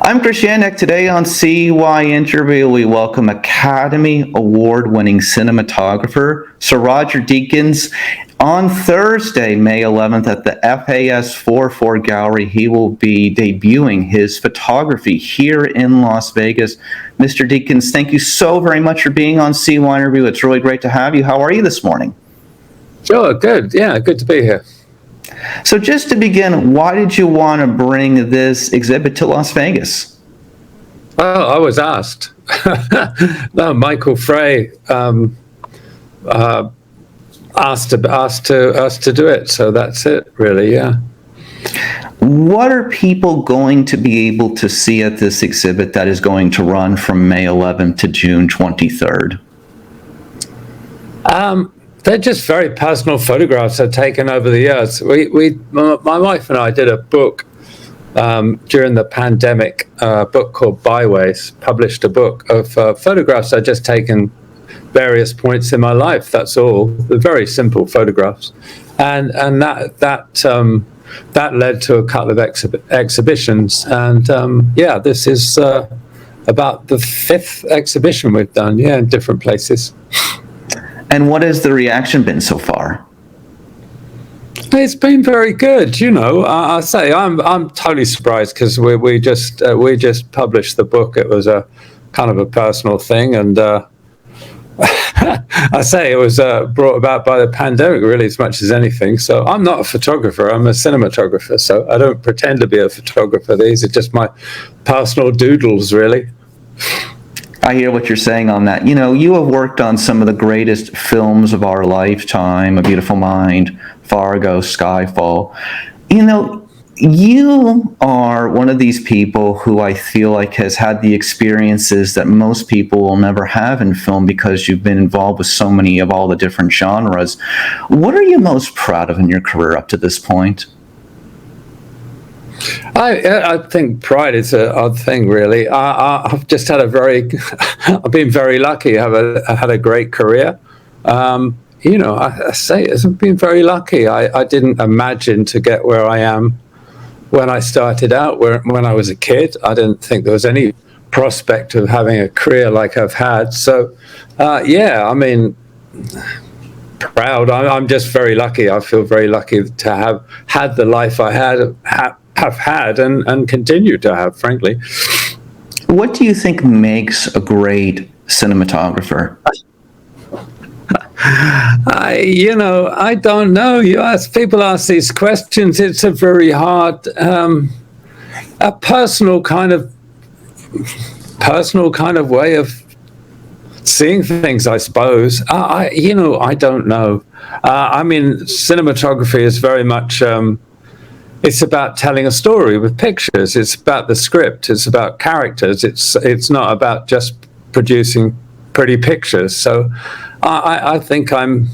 I'm Chris Yannick. Today on CYInterview, we welcome Academy Award-winning cinematographer Sir Roger Deakins. On Thursday, May 11th, at the FAS 44 Gallery, he will be debuting his photography here in Las Vegas. Mr. Deakins, thank you so very much for being on CYInterview. It's really great to have you. How are you this morning? Sure, good. Yeah, good to be here. So just to begin, why did you want to bring this exhibit to Las Vegas? Well, I was asked. No, Michael Frey asked to do it, so that's it, really. Yeah. What are people going to be able to see at this exhibit that is going to run from May 11th to June 23rd? They're just very personal photographs I've taken over the years. My wife and I did a book during the pandemic, a book called Byways, published a book of photographs I'd just taken various points in my life. That's all. They're very simple photographs, and that led to a couple of exhibitions. And this is about the fifth exhibition we've done. Yeah, in different places. And what has the reaction been so far? It's been very good. I say I'm totally surprised because we just published the book. It was a kind of a personal thing, and I say it was brought about by the pandemic really as much as anything. So I'm not a photographer. I'm a cinematographer. So I don't pretend to be a photographer. These are just my personal doodles, really. I hear what you're saying on that. You have worked on some of the greatest films of our lifetime, A Beautiful Mind, Fargo, Skyfall. You are one of these people who I feel like has had the experiences that most people will never have in film because you've been involved with so many of all the different genres. What are you most proud of in your career up to this point? I think pride is an odd thing, really. I've just had I've been very lucky. I had a great career. I say I've been very lucky. I didn't imagine to get where I am when I started out. When I was a kid, I didn't think there was any prospect of having a career like I've had. So, proud. I'm just very lucky. I feel very lucky to have had the life I have had and continue to have, frankly. What do you think makes a great cinematographer? I don't know. People ask these questions. It's a very hard, a personal kind of way of seeing things, I suppose. I don't know. Cinematography is very much. It's about telling a story with pictures. It's about the script. It's about characters. It's not about just producing pretty pictures. So, I think I'm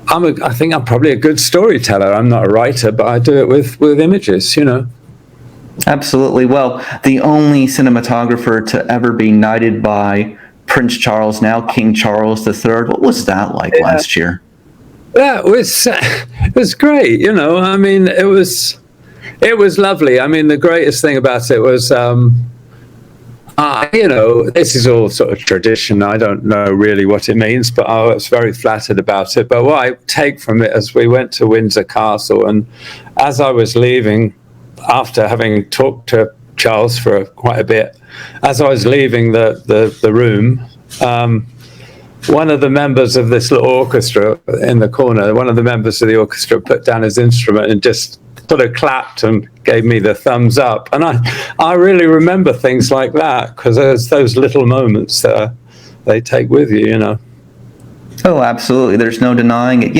probably a good storyteller. I'm not a writer, but I do it with images. Absolutely. Well, the only cinematographer to ever be knighted by Prince Charles, now King Charles III. What was that like last year? Yeah, it was great. It was lovely. The greatest thing about it was, this is all sort of tradition. I don't know really what it means, but I was very flattered about it. But what I take from it is we went to Windsor Castle, and as I was leaving, after having talked to Charles for quite a bit, as I was leaving the room, one of the members of this little orchestra in the corner, one of the members of the orchestra put down his instrument and just sort of clapped and gave me the thumbs up. And I really remember things like that because there's those little moments that they take with you, Oh, absolutely. There's no denying it.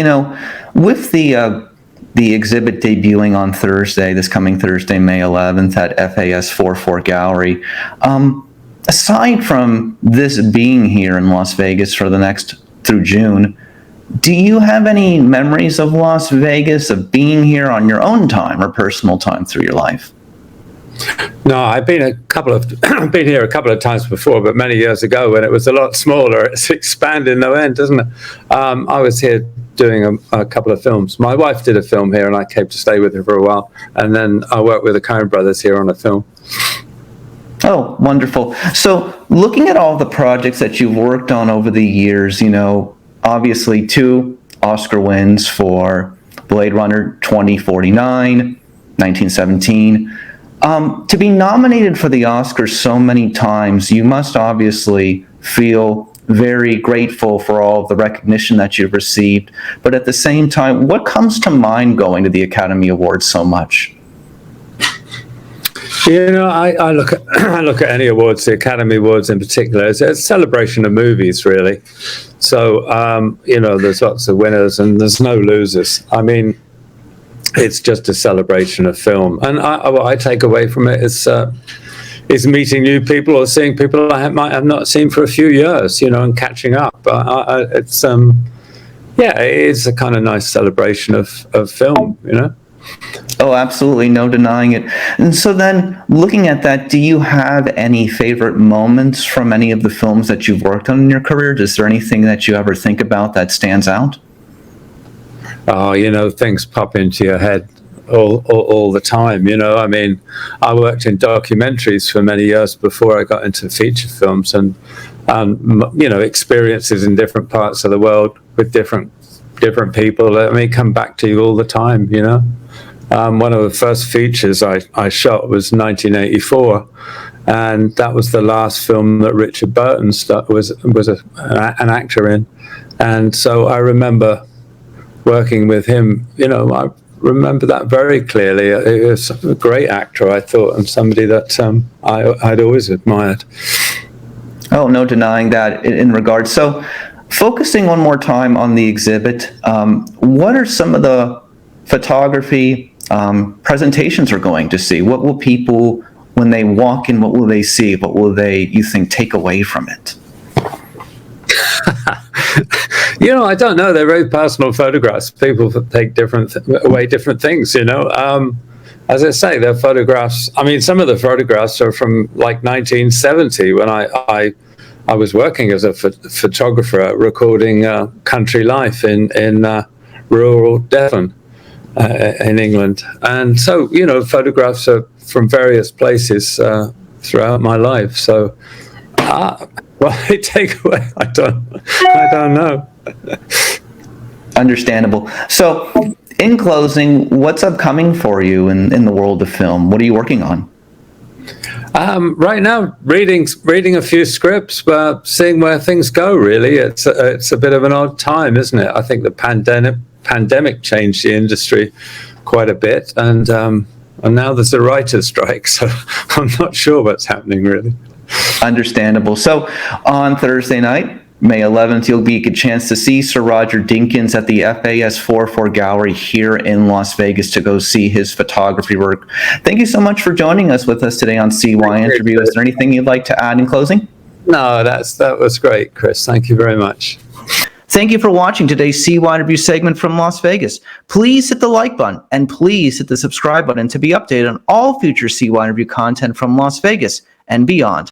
With the exhibit debuting on Thursday, this coming Thursday, May 11th at FAS 44 Gallery, aside from this being here in Las Vegas for the next through June, do you have any memories of Las Vegas, of being here on your own time or personal time through your life? No, I've been here a couple of times before, but many years ago when it was a lot smaller. It's expanded no end, doesn't it? I was here doing a couple of films. My wife did a film here, and I came to stay with her for a while. And then I worked with the Coen brothers here on a film. Oh, wonderful. So looking at all the projects that you've worked on over the years, obviously 2 Oscar wins for Blade Runner 2049, 1917. To be nominated for the Oscars so many times, you must obviously feel very grateful for all of the recognition that you've received. But at the same time, what comes to mind going to the Academy Awards so much? I look at I look at any awards, the Academy Awards in particular, it's a celebration of movies, really. So there's lots of winners and there's no losers. I mean, it's just a celebration of film, and what I take away from it is meeting new people or seeing people I might have not seen for a few years, and catching up. It's it is a kind of nice celebration of film, Oh, absolutely, no denying it. And so then, looking at that, do you have any favorite moments from any of the films that you've worked on in your career? Is there anything that you ever think about that stands out? Oh, things pop into your head all the time. I mean, I worked in documentaries for many years before I got into feature films, and experiences in different parts of the world with different people. I mean, come back to you all the time. One of the first features I shot was 1984, and that was the last film that Richard Burton was an actor in, and so I remember working with him. I remember that very clearly. He was a great actor, I thought, and somebody that I'd always admired. Oh, no denying that in regards. So, focusing one more time on the exhibit, what are some of the photography presentations we're going to see? What will people, when they walk in, what will they see? What will they, you think, take away from it? I don't know. They're very personal photographs. People take different things, As I say, they're photographs. I mean, some of the photographs are from like 1970 when I was working as a photographer recording country life in rural Devon in England. And so, photographs are from various places throughout my life. So, what they take away, I don't know. Understandable. So, in closing, what's upcoming for you in the world of film? What are you working on? Right now, reading a few scripts, but seeing where things go. Really, it's a bit of an odd time, isn't it? I think the pandemic changed the industry quite a bit, and now there's a writer's strike, so I'm not sure what's happening really. Understandable. So on Thursday night, May 11th, you'll get a chance to see Sir Roger Deakins at the FAS 44 Gallery here in Las Vegas to go see his photography work. Thank you so much for joining us today on CYInterview. Is there anything you'd like to add in closing? No, that was great, Chris. Thank you very much. Thank you for watching today's CYInterview segment from Las Vegas. Please hit the like button and please hit the subscribe button to be updated on all future CYInterview content from Las Vegas and beyond.